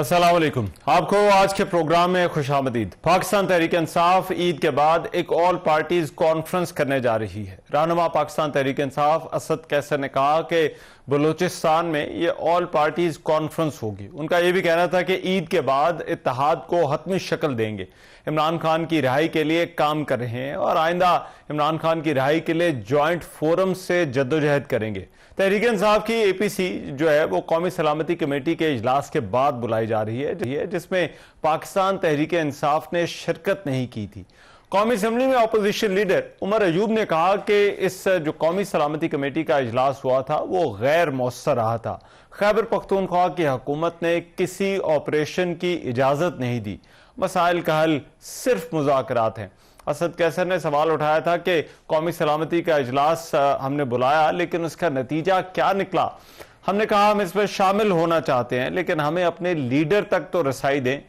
अस्सलाम वालेकुम। आपको आज के प्रोग्राम में खुशामदीद। पाकिस्तान तहरीक इंसाफ ईद के बाद एक ऑल पार्टीज कॉन्फ्रेंस करने जा रही है। रहनुमा पाकिस्तान तहरीक इंसाफ असद कैसर ने कहा कि बलूचिस्तान में ये ऑल पार्टीज कॉन्फ्रेंस होगी। उनका यह भी कहना था कि ईद के बाद इत्तेहाद को हतमी शक्ल देंगे। इमरान खान की रिहाई के लिए काम कर रहे हैं और आइंदा इमरान खान की रिहाई के लिए जॉइंट फोरम से जद्दोजहद करेंगे। तहरीक इंसाफ की APC जो है वो कौमी सलामती कमेटी के इजलास के बाद बुलाई जा रही है, जिसमें पाकिस्तान तहरीक इंसाफ ने शिरकत नहीं की थी। कौमी असम्बली में अपोजिशन लीडर उमर अयूब ने कहा कि इस जो कौमी सलामती कमेटी का इजलास हुआ था वो गैर मौसर रहा था। खैबर पख्तूनख्वा की हुकूमत ने किसी ऑपरेशन की इजाजत नहीं दी। मसाइल का हल सिर्फ मुज़ाकरात हैं। असद कैसर ने सवाल उठाया था कि कौमी सलामती का इजलास हमने बुलाया लेकिन उसका नतीजा क्या निकला। हमने कहा हम इसमें शामिल होना चाहते हैं लेकिन हमें अपने लीडर तक तो रसाई दें।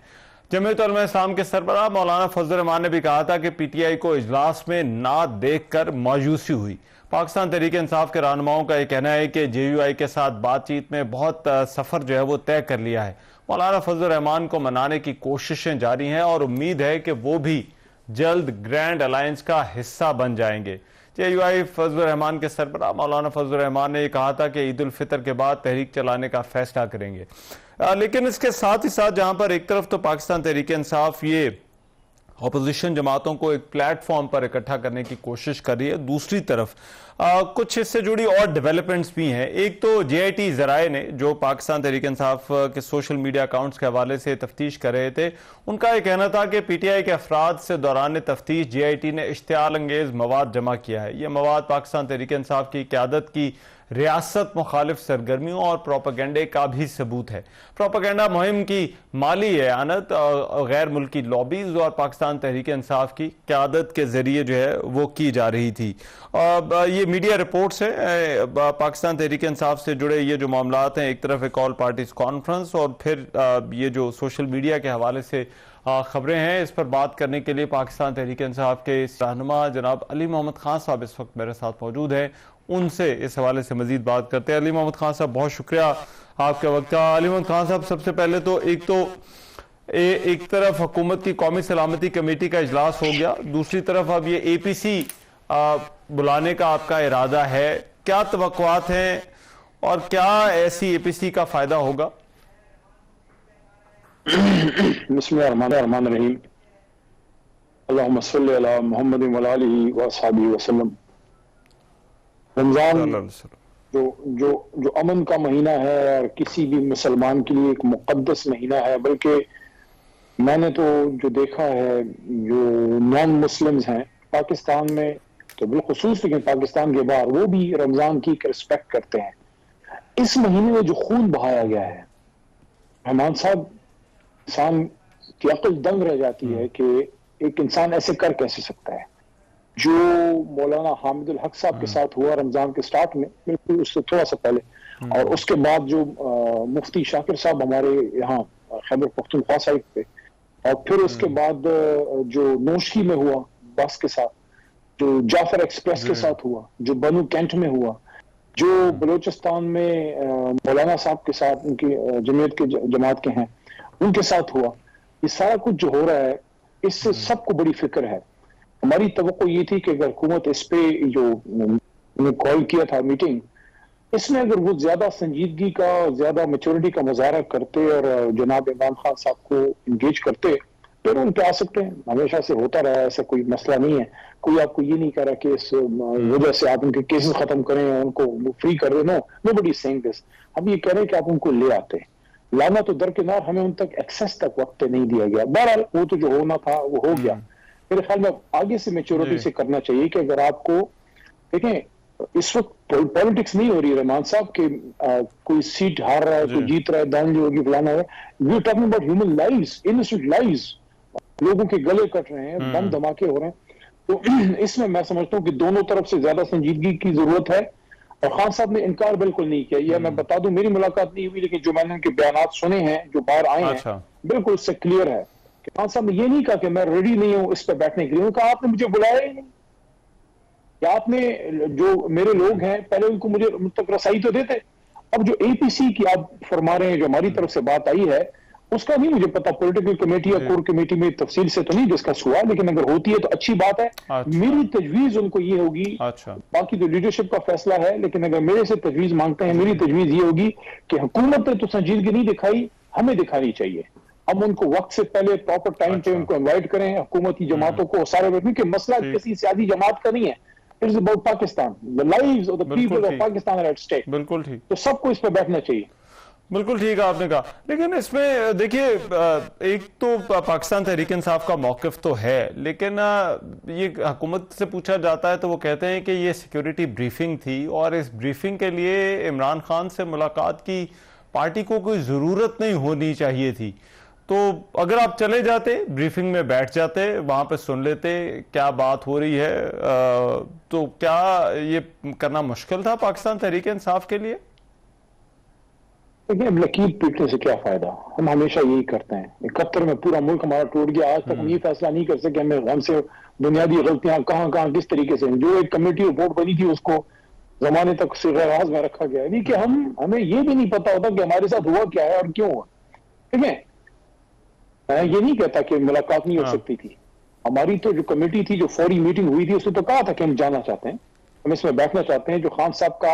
जमीयत उलमा इस्लाम के सरबराह मौलाना फजल रहमान ने भी कहा था कि PTI को इजलास में ना देखकर मायूसी हुई। पाकिस्तान तहरीक इंसाफ के रहनुमाओं का यह कहना है कि JUI के साथ बातचीत में बहुत सफर जो है वो तय कर लिया है। मौलाना फजल रहमान को मनाने की कोशिशें जारी हैं और उम्मीद है कि वो भी जल्द ग्रैंड अलायंस का हिस्सा बन जाएंगे। JUI फजल रहमान के सरबराह मौलाना फजल रहमान ने कहा था कि ईद उल फितर के बाद तहरीक चलाने का फैसला करेंगे। लेकिन इसके साथ ही साथ जहां पर एक तरफ तो पाकिस्तान तहरीक इंसाफ ये अपोजिशन जमातों को एक प्लेटफॉर्म पर इकट्ठा करने की कोशिश कर रही है, दूसरी तरफ कुछ इससे जुड़ी और डेवलपमेंट्स भी हैं। एक तो JIT ज़राए ने जो पाकिस्तान तहरीक इंसाफ के सोशल मीडिया अकाउंट्स के हवाले से तफ्तीश कर रहे थे, उनका यह कहना था कि PTI के अफराद से दौरान तफ्तीश JIT ने इश्तियाल अंगेज मवाद जमा किया है। यह मवाद पाकिस्तान तहरीक इंसाफ की क़यादत की रियासत मुखालिफ सरगर्मियों और प्रोपेगेंडे का भी सबूत है। प्रोपेगेंडा मुहिम की माली एआनत गैर मुल्की लॉबीज और पाकिस्तान तहरीक इंसाफ की क़यादत के जरिए जो है वो की जा रही थी। ये मीडिया रिपोर्ट्स है पाकिस्तान तहरीक इंसाफ से जुड़े ये जो मामलात हैं, एक तरफ एक ऑल पार्टीज कॉन्फ्रेंस और फिर ये जो सोशल मीडिया के हवाले से खबरें हैं, इस पर बात करने के लिए पाकिस्तान तहरीक इंसाफ के रहनुमा जनाब अली मोहम्मद खान साहब इस वक्त मेरे साथ मौजूद हैं। उनसे इस हवाले से मजीद बात करते हैं। अली मोहम्मद खान साहब बहुत शुक्रिया आपके वक्त का। अली मोहम्मद खान साहब सबसे पहले तो एक तरफ हुकूमत की कौमी सलामती कमेटी का इजलास हो गया, दूसरी तरफ अब ये APC बुलाने का आपका इरादा है, क्या तवक्कुआत हैं और क्या ऐसी APC का फायदा होगा? बिस्मिल्लाहिर्रहमानिर्रहीम। अल्लाहुम्मा सल्ली अला मुहम्मद व आलिहि व अस्हाबिहि वसल्लम। रमजान जो अमन का महीना है और किसी भी मुसलमान के लिए एक मुक़द्दस महीना है, बल्कि मैंने तो जो देखा है जो नॉन मुस्लिम्स हैं पाकिस्तान में तो बिलखुसूस, लेकिन पाकिस्तान के बाहर, वो भी रमजान की रिस्पेक्ट करते हैं। इस महीने में जो खून बहाया गया है, रहमान साहब, इंसान की अक्ल दंग रह जाती है कि एक इंसान ऐसे कर कैसे सकता है। जो मौलाना हामिदुल हक साहब के साथ हुआ रमजान के स्टार्ट में, बिल्कुल उससे थोड़ा सा पहले, और उसके बाद जो मुफ्ती शाकिर साहब हमारे यहाँ खैबर पख्तूनख्वा साइड पे, और फिर उसके बाद जो नोशी में हुआ बस के साथ, जो जाफर एक्सप्रेस के साथ हुआ, जो बनू कैंट में हुआ, जो बलूचिस्तान में मौलाना साहब के साथ, उनकी जमीयत के जमात के हैं, उनके साथ हुआ, ये सारा कुछ जो हो रहा है इससे सबको बड़ी फिक्र है। हमारी तवक्को ये थी कि अगर हुकूमत इस पे जो कॉल किया था मीटिंग, इसमें अगर वो ज्यादा संजीदगी का, ज्यादा मैच्योरिटी का मुजाहरा करते और जनाब इमरान खान साहब को इंगेज करते, फिर उन पे आ सकते हैं। हमेशा से होता रहा है, ऐसा कोई मसला नहीं है। कोई आपको ये नहीं कह रहा कि इस वजह से आप उनके केसेस खत्म करें, उनको फ्री कर रहे, नो बडी सेइंग दिस। हम ये कह रहे हैं कि आप उनको ले आते, लाना तो दरकिनार, हमें उन तक एक्सेस तक वक्त नहीं दिया गया। बहरहाल वो तो जो होना था वो हो गया। मेरे ख्याल में आगे से मैच्योरिटी से करना चाहिए कि अगर आपको देखें, इस वक्त पॉलिटिक्स नहीं हो रही रहमान साहब के कोई सीट हार रहा है, कोई जीत रहा है, दान जो होगी फलाना है। We are talking about human lives, innocent lives. लोगों के गले कट रहे हैं, बम धमाके हो रहे हैं। तो इसमें मैं समझता हूँ कि दोनों तरफ से ज्यादा संजीदगी की जरूरत है। और खान साहब ने इनकार बिल्कुल नहीं किया। यह मैं बता दूं, मेरी मुलाकात नहीं हुई, लेकिन जो मैंने उनके बयानात सुने हैं जो बाहर आए हैं, बिल्कुल उससे क्लियर है कि खान साहब ने ये नहीं कहा कि मैं रेडी नहीं हूं इस पर बैठने के लिए। उन्होंने कहा आपने मुझे बुलाया ही नहीं, या आपने जो मेरे लोग हैं पहले उनको मुझ तक रसाई तो देते। अब जो APC की आप फरमा रहे हैं, जो हमारी तरफ से बात आई है, उसका नहीं मुझे पता, पॉलिटिकल कमेटी या कोर कमेटी में तफसील से तो नहीं डिस्कस हुआ, लेकिन अगर होती है तो अच्छी बात है। मेरी तजवीज उनको ये होगी, बाकी तो लीडरशिप का फैसला है, लेकिन अगर मेरे से तजवीज मांगते हैं, मेरी तजवीज ये होगी कि हुकूमत ने तो संजीदगी नहीं दिखाई, हमें दिखानी चाहिए। हम उनको वक्त से पहले प्रॉपर टाइम पे उनको इन्वाइट करें, हुकूमती जमातों को सारे, क्योंकि मसला किसी सियासी जमात का नहीं है, it is about Pakistan, the lives of the people of Pakistan are at stake. बिल्कुल ठीक, तो सबको इस पर बैठना चाहिए। बिल्कुल ठीक है आपने कहा, लेकिन इसमें देखिए एक तो पाकिस्तान तहरीक इंसाफ का मौकिफ तो है, लेकिन ये हुकूमत से पूछा जाता है तो वो कहते हैं कि ये सिक्योरिटी ब्रीफिंग थी और इस ब्रीफिंग के लिए इमरान खान से मुलाकात की पार्टी को कोई ज़रूरत नहीं होनी चाहिए थी। तो अगर आप चले जाते, ब्रीफिंग में बैठ जाते, वहां पे सुन लेते क्या बात हो रही है, तो क्या ये करना मुश्किल था पाकिस्तान तहरीक इंसाफ के लिए? देखिए, अब लकीर पीटने से क्या फायदा, हम हमेशा यही करते हैं। 71 में पूरा मुल्क हमारा टूट गया, आज तक हम ये फैसला नहीं कर सके हमें हमसे बुनियादी गलतियां कहां कहां किस तरीके से, जो एक कमेटी रिपोर्ट बनी थी उसको जमाने तक सिराज में रखा गया, यानी कि हमें ये भी नहीं पता होता कि हमारे साथ हुआ क्या है और क्यों हुआ। ठीक है, मैं ये नहीं कहता कि मुलाकात नहीं हो सकती थी, हमारी तो जो कमेटी थी, जो फौरी मीटिंग हुई थी, उसने तो कहा था कि हम जाना चाहते हैं, हम इसमें बैठना चाहते हैं। जो खान साहब का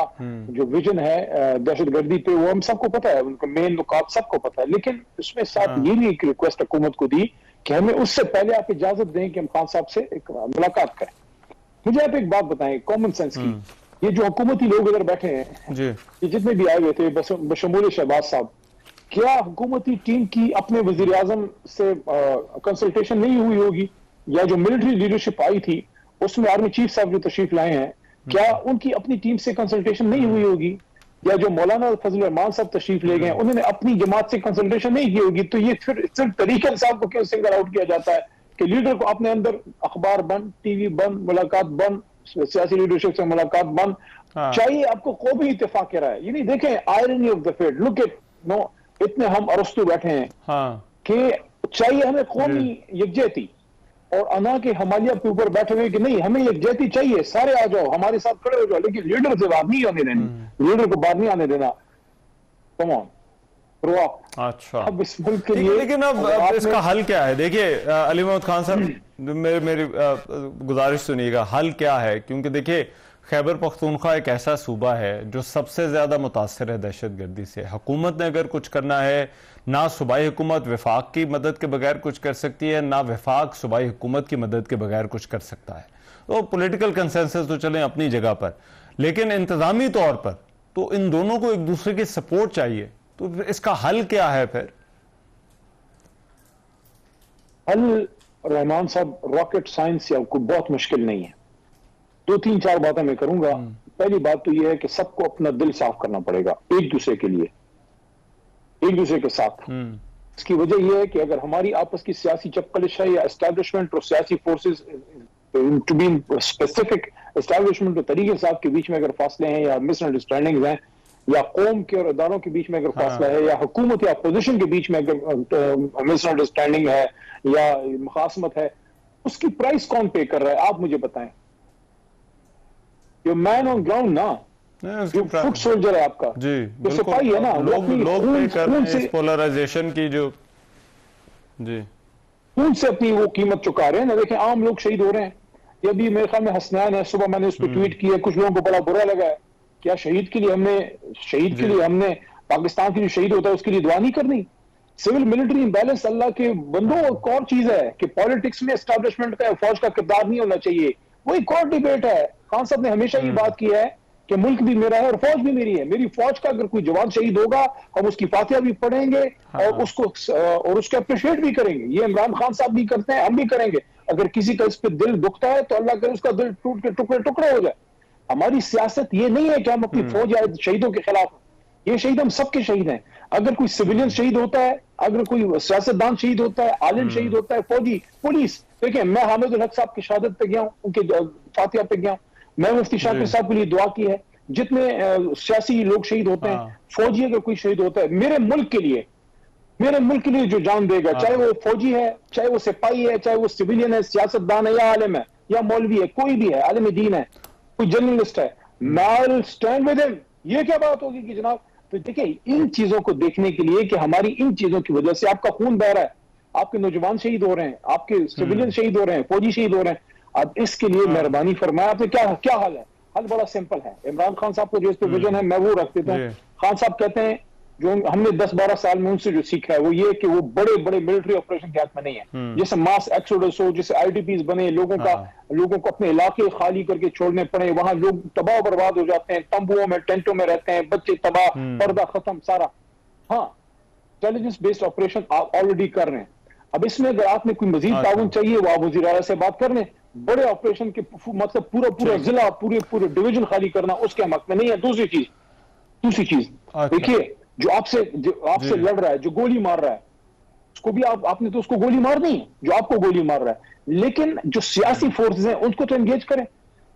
जो विजन है दहशतगर्दी पे, वो हम सबको पता है, उनका मेन नुकात सबको पता है, लेकिन उसमें साथ ये भी एक रिक्वेस्ट हुकूमत को दी कि हमें उससे पहले आप इजाजत दें कि हम खान साहब से एक मुलाकात करें। मुझे आप एक बात बताएं कॉमन सेंस की, ये जो हुकूमती लोग इधर बैठे हैं जी, ये जितने भी आए हुए थे बशमूल शहबाज साहब, क्या हुकूमती टीम की अपने वजीर आजम से कंसल्टेशन नहीं हुई होगी? या जो मिलिट्री लीडरशिप आई थी उसमें आर्मी चीफ साहब जो तशरीफ लाए हैं, क्या उनकी अपनी टीम से कंसल्टेशन नहीं हुई होगी? या जो मौलाना फजल रहमान साहब तशरीफ ले गए, उन्होंने अपनी जमात से कंसल्टेशन नहीं की होगी? तो ये फिर सिर्फ तरीक साहब को क्यों सिंगल आउट किया जाता है कि लीडर को अपने अंदर अखबार बंद, टीवी बंद, मुलाकात बंद, सियासी लीडरशिप से मुलाकात बंद, चाहिए आपको कौमी इत्तेफाक कह रहा है। ये नहीं, देखें irony of the fate, look at no, इतने हम अरस्तु बैठे हैं कि चाहिए हमें कौमी यकजहती, और अना के हमालिया के ऊपर बैठे हुए कि नहीं हमें यकजहती चाहिए, सारे आ जाओ हमारे साथ खड़े हो जाओ, लेकिन लीडर से बात नहीं आने देनी, लीडर को बात नहीं आने देना। कम ऑन, अच्छा, अब इस मुल्क के लिए लेकिन अब इसका हल क्या है? देखिए अली मोहम्मद खान साहब, मेरी गुजारिश सुनिएगा, हल क्या है? क्योंकि देखिए खैबर पख्तूनख्वा एक ऐसा सूबा है जो सबसे ज्यादा मुतासर है दहशतगर्दी से। हुकूमत ने अगर कुछ करना है, ना सूबाई हुकूमत वफाक की मदद के बगैर कुछ कर सकती है, ना वफाक सूबाई हुकूमत की मदद के बगैर कुछ कर सकता है। तो पॉलिटिकल कंसेंसस तो चलें अपनी जगह पर, लेकिन इंतजामी तौर पर तो इन दोनों को एक दूसरे की सपोर्ट चाहिए। तो इसका हल क्या है फिर? हल रहमान साहब रॉकेट साइंस या कोई बहुत मुश्किल नहीं है, 2-3-4 बातें मैं करूंगा। पहली बात तो यह है कि सबको अपना दिल साफ करना पड़ेगा एक दूसरे के लिए, एक दूसरे के साथ। इसकी वजह यह है कि अगर हमारी आपस की सियासी चपकलिश है या एस्टैब्लिशमेंट और सियासी forces to be specific establishment और तरीके साहब के बीच में अगर फासले हैं, या मिसअंडरस्टैंडिंग हैं, या कौम के और अदारों के बीच में अगर फासला है, या हुकूमत या अपोजिशन के बीच में अगर मिसअंडरस्टैंडिंग है या मुखासमत है, उसकी प्राइस कौन पे कर रहा है? आप मुझे बताएं। जो मैन ऑन ग्राउंड ना, जो फुट सोल्जर है आपका, जी, जो सिपाही है ना, लोग पे कर रहे हैं इस पोलराइजेशन की, जो जी खून से अपनी वो कीमत चुका रहे हैं ना। देखें आम लोग शहीद हो रहे हैं, ये भी मेरे ख्याल में हसनैन है, सुबह मैंने उस पर ट्वीट किया, कुछ लोगों को बड़ा बुरा लगा है। क्या शहीद के लिए हमने पाकिस्तान की जो शहीद होता है उसके लिए दुआ नहीं करनी? सिविल मिलिट्री इंबैलेंस अल्लाह के बंदो एक और चीज है कि पॉलिटिक्स में एस्टैब्लिशमेंट का फौज का किरदार नहीं होना चाहिए, वो एक और डिबेट है। खान साहब ने हमेशा ये बात की है कि मुल्क भी मेरा है और फौज भी मेरी है। मेरी फौज का अगर कोई जवान शहीद होगा, हम उसकी फातिहा भी पढ़ेंगे और उसको अप्रिशिएट भी करेंगे। ये इमरान खान साहब भी करते हैं, हम भी करेंगे। अगर किसी का इस पे दिल दुखता है तो अल्लाह करे उसका दिल टूट के टुकड़े टुकड़े हो जाए। हमारी सियासत ये नहीं है कि हम अपनी फौज या शहीदों के खिलाफ, ये शहीद हम सबके शहीद हैं। अगर कोई सिविलियन शहीद होता है, अगर कोई सियासतदान शहीद होता है, आलिम शहीद होता है, फौजी, पुलिस, देखिए मैं हामिद उल हक साहब की शहादत पे गया हूँ, उनके फातिहा पे गया हूँ, मैं मुफ्ती शाकिर साहब के लिए दुआ की है। जितने सियासी लोग शहीद होते हैं, फौजी अगर कोई शहीद होता है मेरे मुल्क के लिए जो जान देगा, चाहे वो फौजी है, चाहे वो सिपाही है, चाहे वो सिविलियन है, सियासतदान है, या आलिम है, या मौलवी है, कोई भी है, आलिम दीन है, कोई जर्नलिस्ट है, मैं विल स्टैंड विद हिम। ये क्या बात होगी कि जनाब तो देखिए, इन चीजों को देखने के लिए कि हमारी इन चीजों की वजह से आपका खून बह रहा है, आपके नौजवान शहीद हो रहे हैं, आपके सिविलियन शहीद हो रहे हैं, फौजी शहीद हो रहे हैं, अब इसके लिए मेहरबानी फरमाया। आपने क्या क्या हल है? हल बड़ा सिंपल है। इमरान खान साहब को जो इस पे विजन है मैं वो रख देता हूँ। खान साहब कहते हैं, जो हमने 10-12 साल में उनसे जो सीखा है वो ये कि वो बड़े बड़े मिलिट्री ऑपरेशन के हाथ में नहीं है। जैसे मास एक्सोडस हो, जैसे आईडीपीज बने, लोगों को अपने इलाके खाली करके छोड़ने पड़े, वहां लोग तबाह बर्बाद हो जाते हैं, तंबुओं में टेंटों में रहते हैं, बच्चे तबाह, पर्दा खत्म सारा। हाँ, इंटेलिजेंस बेस्ड ऑपरेशन आप ऑलरेडी कर रहे हैं। अब इसमें अगर आपने कोई मजीद ताउन चाहिए वो आप वज़ीर आला से बात कर लें। बड़े ऑपरेशन के मतलब पूरा जिला, पूरे डिवीजन खाली करना उसके हक में नहीं है। दूसरी चीज देखिए, जो आपसे लड़ रहा है, जो गोली मार रहा है, उसको भी आपने तो उसको गोली मारनी है, जो आपको गोली मार रहा है। लेकिन जो सियासी फोर्सेस हैं उनको तो एंगेज करें।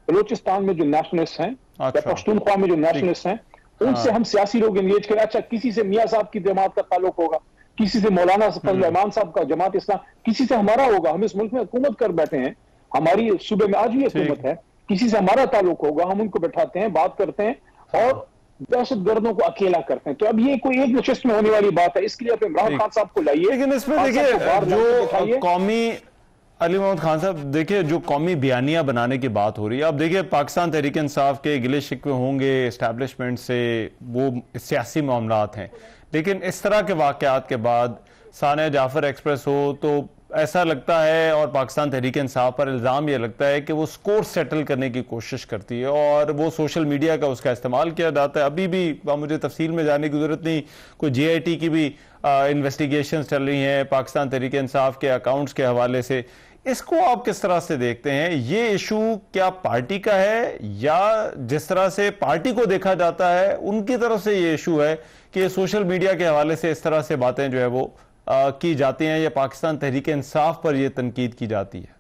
बलोचिस्तान में जो नेशनलिस्ट हैं या पश्तूनख्वा में जो नेशनलिस्ट हैं, उनसे हम सियासी लोग एंगेज करें। अच्छा, किसी से मियां साहब की जमात का ताल्लुक होगा, किसी से मौलाना फजल रहमान साहब का जमात इस्लाम, किसी से हमारा होगा। हम इस मुल्क में हुकूमत कर बैठे हैं, हमारी सूबे में आज भी हुकूमत है, किसी से हमारा ताल्लुक होगा, हम उनको बैठाते हैं, बात करते हैं और दहशतगर्दों को अकेला करते हैं। तो अब ये कोई एक नशिस्त में होने वाली बात है, इसके लिए आप इमरान खान साहब को लाइए। लेकिन इसमें देखिए, जो कौमी अली मोहम्मद खान साहब, देखिए जो कौमी बयानियां बनाने की बात हो रही है, अब देखिए पाकिस्तान तहरीक इंसाफ के गिले शिकवे होंगे एस्टैब्लिशमेंट से, वो सियासी मामलात हैं, लेकिन इस तरह के वाकयात के बाद सानिया जाफर एक्सप्रेस हो तो ऐसा लगता है, और पाकिस्तान तहरीक इंसाफ पर इल्ज़ाम यह लगता है कि वो स्कोर सेटल करने की कोशिश करती है और वो सोशल मीडिया का उसका इस्तेमाल किया जाता है। अभी भी मुझे तफसील में जाने की ज़रूरत नहीं, कोई JIT की भी इन्वेस्टिगेशंस चल रही हैं पाकिस्तान तहरीक इंसाफ के अकाउंट्स के हवाले से। इसको आप किस तरह से देखते हैं? ये इशू क्या पार्टी का है, या जिस तरह से पार्टी को देखा जाता है उनकी तरफ से ये इशू है कि सोशल मीडिया के हवाले से इस तरह से बातें जो है वो की जाती हैं, या पाकिस्तान तहरीक इंसाफ पर यह तनकीद की जाती है?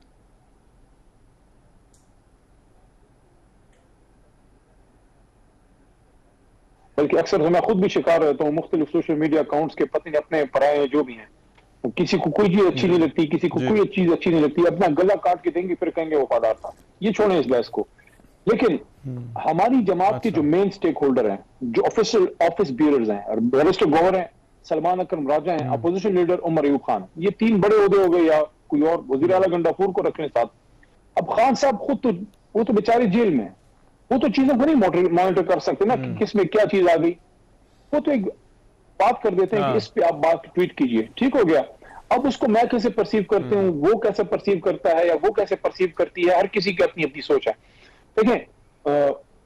बल्कि अक्सर मैं खुद भी शिकार रहता हूँ मुख्तलिफ सोशल मीडिया अकाउंट्स के, पता नहीं अपने पराए जो भी हैं, किसी को कोई चीज अच्छी नहीं लगती, किसी को कोई चीज अच्छी नहीं लगती, अपना गला काट के देंगे फिर कहेंगे वफादार था। ये छोड़ें इस बहस को। लेकिन हमारी जमात के जो मेन स्टेक होल्डर हैं, जो ऑफिशियल ऑफिस बीयरर्स हैं, बैरिस्टर गौहर हैं, सलमान अकरम राजा हैं, अपोजिशन लीडर उमर अयूब खान, ये 3 बड़े ओहदे हो गए, या कोई और वजीर आला गंडाफूर को रखने साथ। अब खान साहब खुद तो वो तो बेचारे जेल में, वो तो चीजों को नहीं मॉनिटर कर सकते ना कि किस में क्या चीज आ गई। वो तो एक बात कर देते हैं कि इस पे आप बात ट्वीट कीजिए, ठीक हो गया। अब उसको मैं कैसे परसीव करती हूँ, वो कैसे परसीव करता है, या वो कैसे परसीव करती है, हर किसी की अपनी अपनी सोच है। देखें,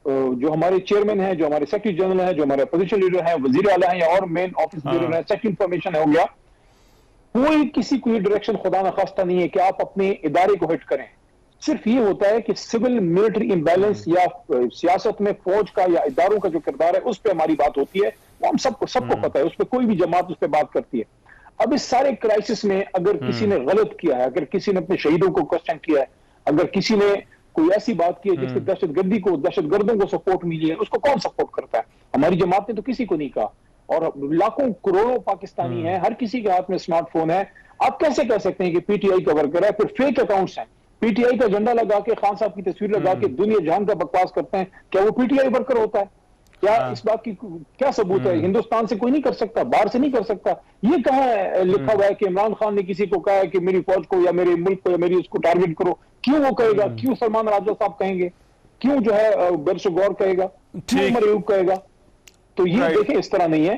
जो हमारे चेयरमैन हैं, जो हमारे सेक्रेटरी जनरल हैं, जो हमारे अपोजिशन लीडर हैं, वजीर आला हैं, या और मेन ऑफिस ब्यूरो है, सेक्रेटरी इंफॉर्मेशन हो गया, कोई किसी को ये डायरेक्शन खुदा न खास्ता नहीं है कि आप अपने इदारे को हिट करें। सिर्फ ये होता है कि सिविल मिलिट्री इम्बैलेंस या सियासत में फौज का या इदारों का जो किरदार है उस पर हमारी बात होती है, वो हम सबको पता है, उस पर कोई भी जमात उस पर बात करती है। अब इस सारे क्राइसिस में अगर किसी ने गलत किया है, अगर किसी ने अपने शहीदों को क्वेश्चन किया है, अगर किसी ने कोई ऐसी बात की है जिससे दहशतगर्दी को, दहशतगर्दों को सपोर्ट मिली है, उसको कौन सपोर्ट करता है? हमारी जमात ने तो किसी को नहीं कहा। और लाखों करोड़ों पाकिस्तानी हैं, हर किसी के हाथ में स्मार्टफोन है। आप कैसे कह सकते हैं कि PTI का वर्कर है, फिर फेक अकाउंट्स हैं, PTI का झंडा लगा के, खान साहब की तस्वीर लगा के दुनिया जहान का बकवास करते हैं, क्या वो PTI वर्कर होता है? क्या इस बात की क्या सबूत है? हिंदुस्तान से कोई नहीं कर सकता, बाहर से नहीं कर सकता। ये कहाँ लिखा हुआ है कि इमरान खान ने किसी को कहा है कि मेरी फौज को या मेरे मुल्क को या मेरी उसको टारगेट करो? क्यों वो कहेगा? क्यों सलमान राजा साहब कहेंगे? क्यों जो है बैरिस्टर गौहर कहेगा? क्यों उमर अयूब कहेगा? तो ये देखें, इस तरह नहीं है।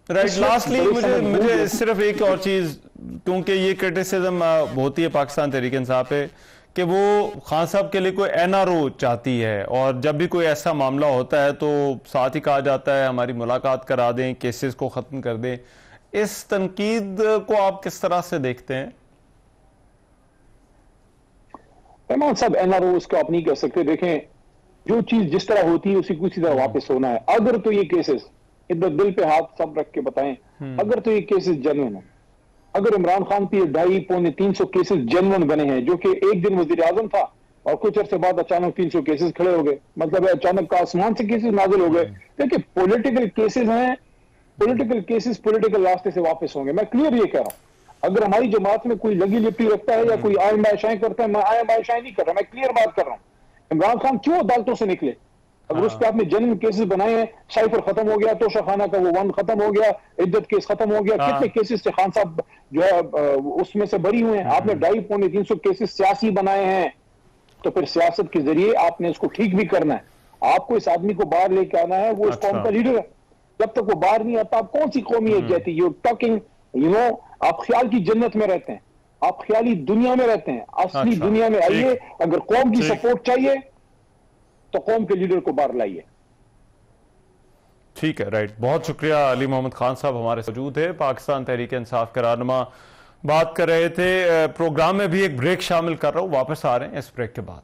राइट, लास्टली मुझे सिर्फ एक और चीज, क्योंकि ये क्रिटिसिज्म होती है पाकिस्तान तहरीक इंसाफ पे कि वो खान साहब के लिए कोई NRO चाहती है, और जब भी कोई ऐसा मामला होता है तो साथ ही कहा जाता है हमारी मुलाकात करा दें, केसेस को ख़त्म कर दें। इस तनकीद को आप किस तरह से देखते हैं? रहमान साहब, NRO उसको आप नहीं कह सकते। देखें, जो चीज जिस तरह होती है उसी को उसी तरह वापस होना है। अगर तो ये केसेस, इधर दिल पे हाथ सब रख के बताएं, अगर तो ये केसेस जेन्युइन है, अगर इमरान खान पे 250-300 केसेस जेन्युइन बने हैं, जो कि एक दिन वजीर आजम था और कुछ अर्से बाद अचानक 300 केसेस खड़े हो गए, मतलब अचानक आसमान से केसेस नाजिल हो गए। देखिए, पॉलिटिकल केसेस हैं, पॉलिटिकल केसेस पॉलिटिकल रास्ते से वापस होंगे। मैं क्लियर ये कह रहा हूं। अगर हमारी जमात में कोई लगी लिपटी रखता है या कोई आयम बायशाएं करता है, मैं आयम बायशाएं नहीं कर रहा, मैं क्लियर बात कर रहा हूं। इमरान खान क्यों अदालतों से निकले? अगर उस पर आपने जन्म केसेस बनाए हैं, साइफर खत्म हो गया, तोशा खाना का वो 1 खत्म हो गया, इद्दत केस खत्म हो गया, कितने केसेस से खान साहब जो है उसमें से बरी हुए हैं। आपने 250-300 केसेस सियासी बनाए हैं, तो फिर सियासत के जरिए आपने इसको ठीक भी करना है। आपको इस आदमी को बाहर लेके आना है, वो इस कौम का लीडर है। जब तक वो बाहर नहीं आता, आप कौन सी कौमियत कहती है? टॉकिंग आप ख्याल की जन्नत में रहते हैं, आप ख्याली दुनिया में रहते हैं। असली दुनिया में आइए। अगर कौम की सपोर्ट चाहिए तो कौम के लीडर को बाहर लाइए। ठीक है, राइट। बहुत शुक्रिया। अली मोहम्मद खान साहब हमारे मौजूद है, पाकिस्तान तहरीक इंसाफ के रहनुमा, बात कर रहे थे। प्रोग्राम में भी एक ब्रेक शामिल कर रहा हूं, वापस आ रहे हैं इस ब्रेक के बाद।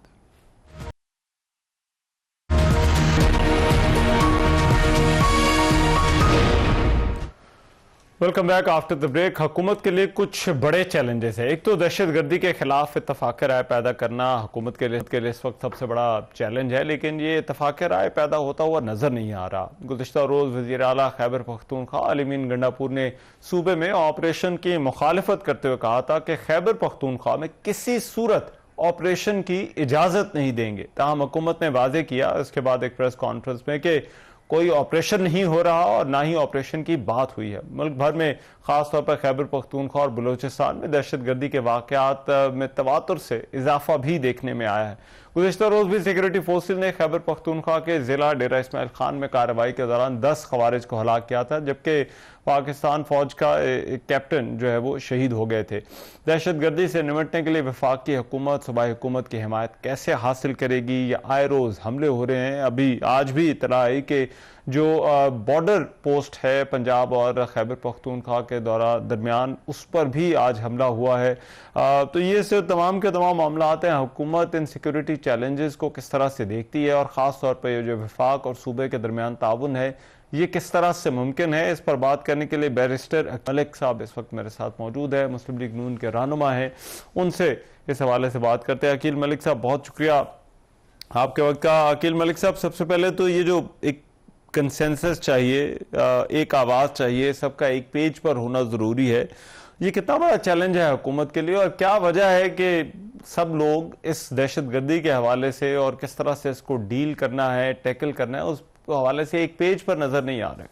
Welcome back after the break. हुकूमत के लिए कुछ बड़े चैलेंजेस है। एक तो दहशतगर्दी के खिलाफ इत्तफाक राय पैदा करना हुकूमत के लिए इस वक्त सबसे बड़ा चैलेंज है, लेकिन ये इत्तफाक राय पैदा होता हुआ नजर नहीं आ रहा। गुज़िश्ता रोज वज़ीर आला खैबर पख्तूनख्वा अली मीन गंडापुर ने सूबे में ऑपरेशन की मुखालिफत करते हुए कहा था कि खैबर पख्तूनख्वा में किसी सूरत ऑपरेशन की इजाजत नहीं देंगे। ताहम हुकूमत ने वाजे किया इसके बाद एक प्रेस कॉन्फ्रेंस में कि कोई ऑपरेशन नहीं हो रहा और ना ही ऑपरेशन की बात हुई है। मुल्क भर में खासतौर पर खैबर पख्तूनख्वा और बलूचिस्तान में दहशतगर्दी के वाक़यात में तवातुर से इजाफा भी देखने में आया है। गुज़िश्ता रोज भी सिक्योरिटी फोर्सेज ने खैबर पख्तूनख्वा के जिला डेरा इस्माइल खान में कार्रवाई के दौरान 10 खवारिज को हलाक किया था, जबकि पाकिस्तान फौज का एक कैप्टन जो है वो शहीद हो गए थे। दहशतगर्दी से निपटने के लिए वफाक की हुकूमत सूबाई हुकूमत की हिमायत कैसे हासिल करेगी? या आए रोज़ हमले हो रहे हैं। अभी आज भी इतला आई कि जो बॉर्डर पोस्ट है पंजाब और खैबर पख्तूनख्वा के दरमियान, उस पर भी आज हमला हुआ है। तो ये सिर्फ तमाम के तमाम मामला आते हैं। हुकूमत इन सिक्योरिटी चैलेंजेस को किस तरह से देखती है और ख़ास तौर पर ये जो वफाक और सूबे के दरमियान ताउन है, ये किस तरह से मुमकिन है? इस पर बात करने के लिए बैरिस्टर मलिक साहब इस वक्त मेरे साथ मौजूद है, मुस्लिम लीग नून के रहनुमा हैं। उनसे इस हवाले से बात करते हैं। अकील मलिक साहब, बहुत शुक्रिया आपके वक्त का। अकील मलिक साहब, सबसे पहले तो ये जो एक कंसेंसस चाहिए, एक आवाज़ चाहिए, सबका एक पेज पर होना ज़रूरी है, ये कितना बड़ा चैलेंज है हुकूमत के लिए? और क्या वजह है कि सब लोग इस दहशतगर्दी के हवाले से और किस तरह से इसको डील करना है, टैकल करना है, उस हवाले से एक पेज पर नज़र नहीं आ रहे?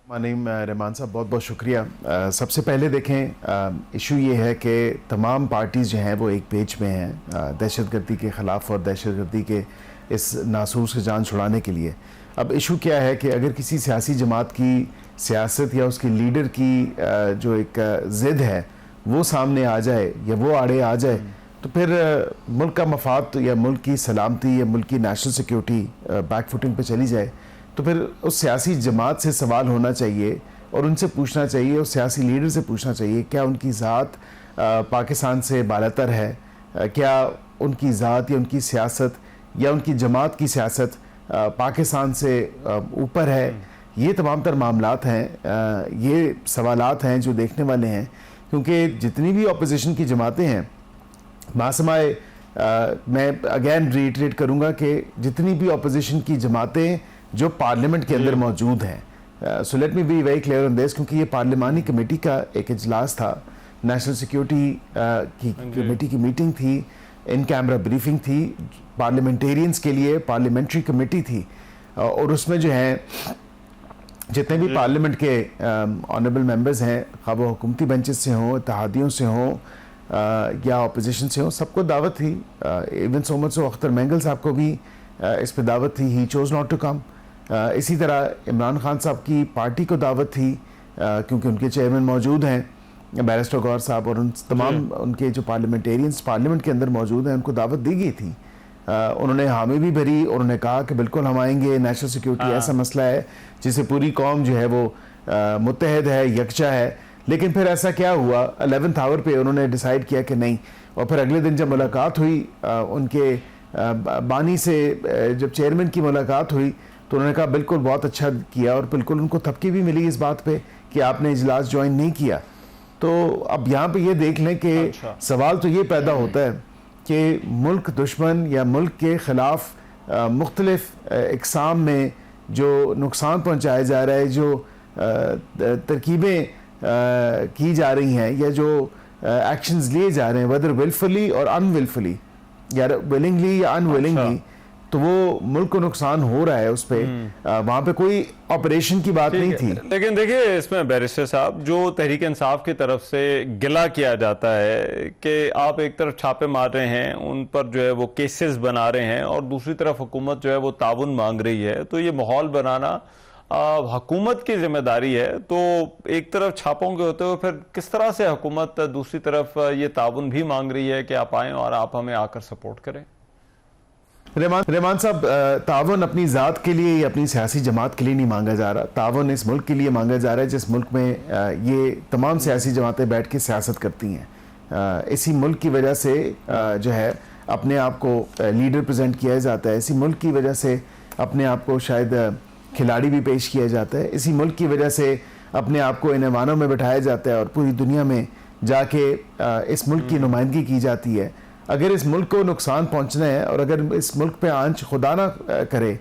मानीम रहमान साहब, बहुत बहुत शुक्रिया। सबसे पहले देखें, इशू ये है कि तमाम पार्टीज़ जो हैं वो एक पेज में हैं दहशतगर्दी के ख़िलाफ़ और दहशतगर्दी के इस नासूर से जान छुड़ाने के लिए। अब इशू क्या है कि अगर किसी सियासी जमात की सियासत या उसकी लीडर की जो एक ज़िद है वो सामने आ जाए या वो आड़े आ जाए, तो फिर मुल्क का मफाद या मुल्क की सलामती या मुल्क की नेशनल सिक्योरिटी बैक फुटिंग पे चली जाए, तो फिर उस सियासी जमात से सवाल होना चाहिए और उनसे पूछना चाहिए, उस सियासी लीडर से पूछना चाहिए क्या उनकी ज़ात पाकिस्तान से बालातर है, क्या उनकी ज़ात या उनकी सियासत या उनकी जमात की सियासत पाकिस्तान से ऊपर है। ये तमाम तर मामलात हैं, ये सवालात हैं जो देखने वाले हैं, क्योंकि जितनी भी अपोजिशन की जमातें हैं, मासमाए मैं अगेन रीइटरेट करूंगा कि जितनी भी अपोजिशन की जमातें जो पार्लियामेंट के अंदर मौजूद हैं, so let me be very clear on this, क्योंकि ये पार्लिमानी कमेटी का एक इजलास था, नेशनल सिक्योरिटी की कमेटी की मीटिंग थी, इन कैमरा ब्रीफिंग थी, पार्लियामेंटेरियंस के लिए पार्लियामेंट्री कमेटी थी, और उसमें जो है जितने भी पार्लियामेंट के ऑनरेबल मेंबर्स हैं, खा वो हुकूमती बेंचेस से हों, इत्तेहादियों से हों या अपोजिशन से हों, सबको दावत थी। Even so much so Akhtar Mengal साहब को भी इस पर दावत थी, he chose not to come. इसी तरह इमरान खान साहब की पार्टी को दावत थी, क्योंकि उनके चेयरमैन मौजूद हैं बैरिस्टर गौर साहब, और उन तमाम उनके जो पार्लियामेंटेरियंस पार्लियामेंट के अंदर मौजूद हैं उनको दावत दी गई थी। उन्होंने हामी भी भरी और उन्होंने कहा कि बिल्कुल हम आएंगे, नेशनल सिक्योरिटी ऐसा मसला है जिसे पूरी कौम जो है वो मुत्तहद है, यकजा है। लेकिन फिर ऐसा क्या हुआ, 11th आवर पे उन्होंने डिसाइड किया कि नहीं, और फिर अगले दिन जब मुलाकात हुई उनके बानी से, जब चेयरमैन की मुलाकात हुई, तो उन्होंने कहा बिल्कुल बहुत अच्छा किया, और बिल्कुल उनको थपकी भी मिली इस बात पे कि आपने इजलास ज्वाइन नहीं किया। तो अब यहाँ पे ये देख लें कि सवाल तो ये पैदा होता है कि मुल्क दुश्मन या मुल्क के ख़िलाफ़ मुख्तलिफ इक़साम में जो नुकसान पहुँचाया जा रहा है, जो तरकीबें की जा रही हैं या जो एक्शंस लिए जा रहे हैं, वेदर विलफुली और अनविलफुली या विलिंगली या अनविलिंगली, तो वो मुल्क को नुकसान हो रहा है उस पे वहां पे कोई ऑपरेशन की बात नहीं थी। लेकिन देखिए इसमें बैरिस्टर साहब, जो तहरीक इंसाफ की तरफ से गिला किया जाता है कि आप एक तरफ छापे मार रहे हैं, उन पर जो है वो केसेस बना रहे हैं और दूसरी तरफ हुकूमत जो है वो ताउन मांग रही है, तो ये माहौल बनाना हुकूमत की जिम्मेदारी है। तो एक तरफ छापों के होते हुए फिर किस तरह से हुकूमत दूसरी तरफ ये ताउन भी मांग रही है कि आप आएं और आप हमें आकर सपोर्ट करें? रहमान साहब, तावन अपनी ज़ात के लिए या अपनी सियासी जमात के लिए नहीं मांगा जा रहा। तावन इस मुल्क के लिए मांगा जा रहा है जिस मुल्क में ये तमाम सियासी जमातें बैठ के सियासत करती हैं। इसी मुल्क की वजह से जो है अपने आप को लीडर प्रेजेंट किया जाता है। इसी मुल्क की वजह से अपने आप को शायद खिलाड़ी भी पेश किया जाता है। इसी मुल्क की वजह से अपने आप को इन ऐवानों में बैठाया जाता है और पूरी दुनिया में जाके इस मुल्क की नुमाइंदगी की जाती है। अगर इस मुल्क को नुकसान पहुंचना है और अगर इस मुल्क पे आंच खुदा ना करे,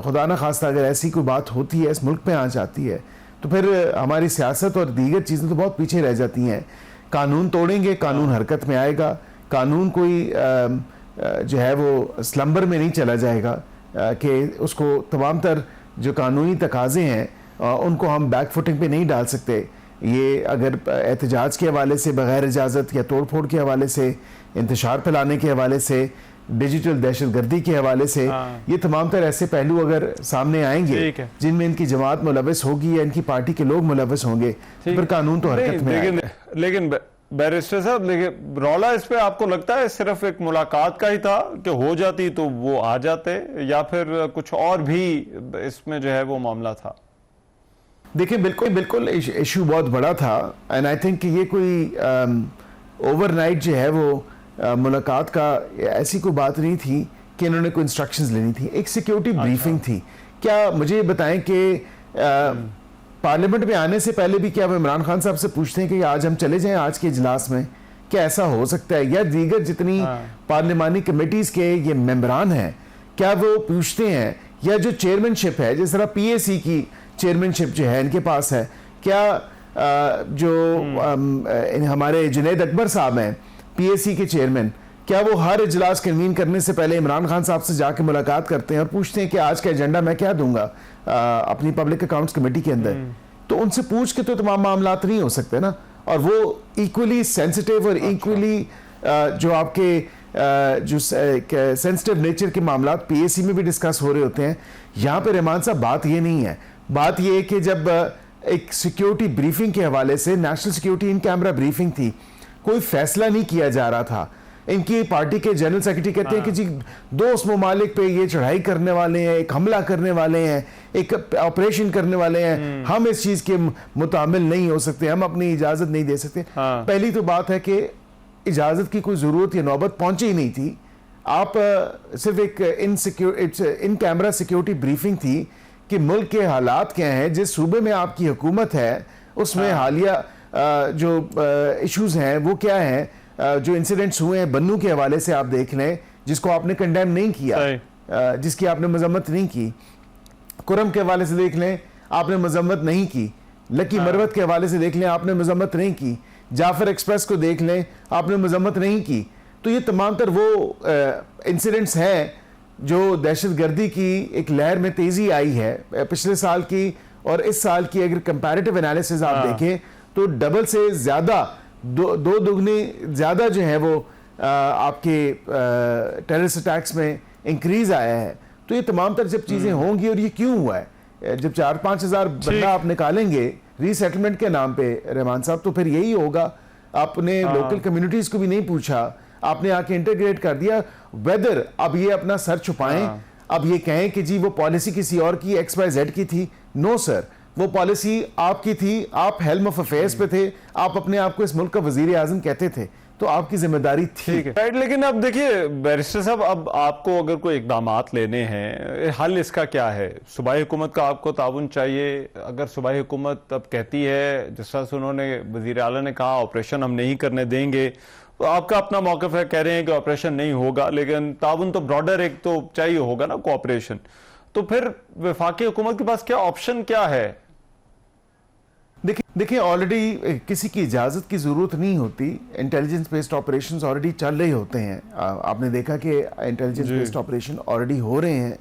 खुदा ना खास्ता अगर ऐसी कोई बात होती है, इस मुल्क पे आंच आती है, तो फिर हमारी सियासत और दीगर चीज़ें तो बहुत पीछे रह जाती हैं। कानून तोड़ेंगे, कानून हरकत में आएगा, कानून कोई जो है वो स्लम्बर में नहीं चला जाएगा कि उसको तमाम तर जो कानूनी तकाजे हैं उनको हम बैक फुटिंग पे नहीं डाल सकते। ये अगर एहतजाज के हवाले से, बगैर इजाज़त या तोड़ फोड़ के हवाले से, इंतशार फैलाने के हवाले से, डिजिटल दहशतगर्दी के हवाले से, ये तमाम तर ऐसे पहलू अगर सामने आएंगे जिनमें इनकी जमात मुलव्वस होगी या इनकी पार्टी के लोग मुलव्वस होंगे, तो फिर कानून तो हरकत में आएगा। लेकिन बैरिस्टर साहब, लेकिन रौला इस पे आपको लगता है सिर्फ एक मुलाकात का ही था कि हो जाती तो वो आ जाते, या फिर कुछ और भी इसमें जो है वो मामला था? देखिए बिल्कुल इशू बहुत बड़ा था एंड आई थिंक ये कोई ओवरनाइट जो है वो मुलाकात का ऐसी कोई बात नहीं थी कि इन्होंने कोई इंस्ट्रक्शंस लेनी थी। एक सिक्योरिटी ब्रीफिंग थी। क्या मुझे बताएं कि पार्लियामेंट में आने से पहले भी क्या आप इमरान खान साहब से पूछते हैं कि आज हम चले जाएं आज के इजलास में? क्या ऐसा हो सकता है? या दीगर जितनी पार्लियामानी कमेटीज के ये मेंबरान हैं, क्या वो पूछते हैं? या जो चेयरमैनशिप है, जिस तरह पीएसी की चेयरमैनशिप जो है इनके पास है, क्या जो हमारे जुनैद अकबर साहब हैं पीएसी के चेयरमैन, क्या वो हर इजलास कन्वीन करने से पहले इमरान खान साहब से जाके मुलाकात करते हैं और पूछते हैं कि आज का एजेंडा मैं क्या दूंगा अपनी पब्लिक अकाउंट्स कमेटी के अंदर? तो उनसे पूछ के तो तमाम मामला नहीं हो सकते ना। और वो इक्वली सेंसिटिव और इक्वली जो आपके जो सेंसिटिव नेचर के मामला पीएसी में भी डिस्कस हो रहे होते हैं। यहाँ पे रहमान साहब बात ये नहीं है। बात ये है कि जब एक सिक्योरिटी ब्रीफिंग के हवाले से, national security in camera briefing थी, कोई फैसला नहीं किया जा रहा था। इनकी पार्टी के जनरल सेक्रेटरी कहते हैं कि जी दोस्त ममालिक पे ये चढ़ाई करने वाले हैं, एक हमला करने वाले हैं, एक ऑपरेशन करने वाले हैं, हम इस चीज के मुतामिल नहीं हो सकते, हम अपनी इजाजत नहीं दे सकते। पहली तो बात है कि इजाजत की कोई जरूरत या नौबत पहुंची ही नहीं थी। आप सिर्फ एक इन कैमरा सिक्योरिटी ब्रीफिंग थी कि मुल्क के हालात क्या हैं, जिस सूबे में आपकी हुकूमत है उसमें हालिया जो इश्यूज हैं वो क्या हैं। जो इंसिडेंट्स हुए हैं बन्नू के हवाले से आप देख लें, जिसको आपने कंडेम नहीं किया, जिसकी आपने मजम्मत नहीं की। कुरम के हवाले से देख लें, आपने मजम्मत नहीं की। लकी मरवत के हवाले से देख लें, आपने मजम्मत नहीं की। जाफर एक्सप्रेस को देख लें, आपने मजम्मत नहीं की। तो ये तमाम तर वो इंसिडेंट्स हैं जो दहशतगर्दी की एक लहर में तेजी आई है पिछले साल की और इस साल की। अगर कंपैरेटिव एनालिसिस आप देखें तो डबल से ज्यादा, दो दुगनी ज्यादा जो है वो आपके टेररिस्ट अटैक्स में इंक्रीज आया है। तो ये तमाम तर जब चीजें होंगी, और ये क्यों हुआ है, जब 4-5 हजार बंदा आप निकालेंगे रीसेटलमेंट के नाम पे रहमान साहब, तो फिर यही होगा। आपने लोकल कम्युनिटीज को भी नहीं पूछा, आपने आके इंटीग्रेट कर दिया। वेदर अब ये अपना सर छुपाएं, अब ये कहें कि जी वो पॉलिसी किसी और की XYZ की थी। नो सर, वो पॉलिसी आपकी थी, आप हेल्म ऑफ अफेयर्स पे थे, आप अपने आप को इस मुल्क का वजीर आजम कहते थे, तो आपकी जिम्मेदारी थी। राइट, लेकिन अब देखिए बैरिस्टर साहब, अब आपको अगर कोई इकदामात लेने हैं, हल इसका क्या है? सूबाई हुकूमत का आपको ताउन चाहिए। अगर सूबाई हुकूमत अब कहती है, जिस तरह से उन्होंने वजीर आला ने कहा ऑपरेशन हम नहीं करने देंगे, तो आपका अपना मौक़िफ़ है, कह रहे हैं कि ऑपरेशन नहीं होगा, लेकिन ताउन तो ब्रॉडर एक तो चाहिए होगा ना, कोऑपरेशन। तो फिर वफाकी हुकूमत के पास क्या ऑप्शन क्या है? देखिए ऑलरेडी किसी की इजाज़त की ज़रूरत नहीं होती, इंटेलिजेंस बेस्ड ऑपरेशंस ऑलरेडी चल रहे होते हैं। आपने देखा कि इंटेलिजेंस बेस्ड ऑपरेशन ऑलरेडी हो रहे हैं।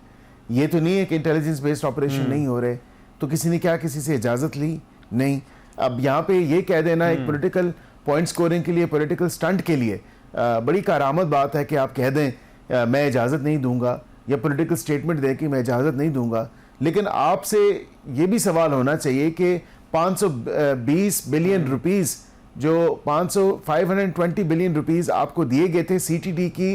ये तो नहीं है कि इंटेलिजेंस बेस्ड ऑपरेशन नहीं हो रहे। तो किसी ने क्या किसी से इजाज़त ली? नहीं। अब यहाँ पे ये कह देना एक पॉलिटिकल पॉइंट स्कोरिंग के लिए, पॉलिटिकल स्टंट के लिए बड़ी कारामद बात है कि आप कह दें मैं इजाज़त नहीं दूंगा, या पॉलिटिकल स्टेटमेंट दें कि मैं इजाज़त नहीं दूंगा। लेकिन आपसे ये भी सवाल होना चाहिए कि 520 बिलियन रुपीस जो 520 बिलियन रुपीस आपको दिए गए थे सीटीडी की,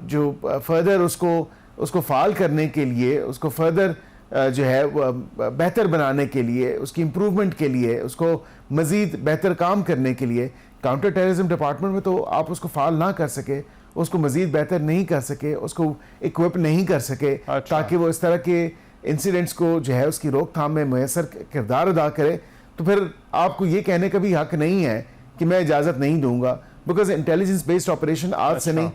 जो फर्दर उसको फाल करने के लिए, उसको फर्दर जो है बेहतर बनाने के लिए, उसकी इम्प्रूवमेंट के लिए, उसको मज़ीद बेहतर काम करने के लिए, काउंटर टेररिज्म डिपार्टमेंट में तो आप उसको फाल ना कर सके, उसको मज़ीद बेहतर नहीं कर सके, उसको इक्विप नहीं कर सके ताकि वो इस तरह के इंसिडेंट्स को जो है उसकी रोकथाम में मुयसर किरदार अदा करे। तो फिर आपको ये कहने का भी हक नहीं है कि मैं इजाज़त नहीं दूंगा, बिकॉज इंटेलिजेंस बेस्ड ऑपरेशन आज से नहीं,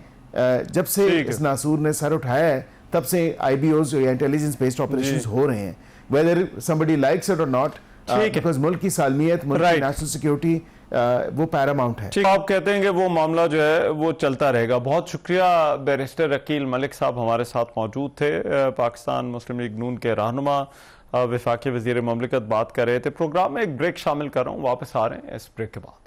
जब से इस नासूर ने सर उठाया है तब से IBOs या इंटेलिजेंस बेस्ड ऑपरेशंस हो रहे हैं, whether somebody likes it or not, because मुल्क की सालमियत, मुल्क की नेशनल सिक्योरिटी वो पैरामाउंट है। आप कहते हैं कि वो मामला जो है वो चलता रहेगा। बहुत शुक्रिया बैरिस्टर अकील मलिक साहब हमारे साथ मौजूद थे, पाकिस्तान मुस्लिम लीग नून के रहनुमा, वफाकी वज़ीर ममलिकत बात कर रहे थे। प्रोग्राम में एक ब्रेक शामिल कर रहा हूँ, वापस आ रहे हैं इस ब्रेक के बाद।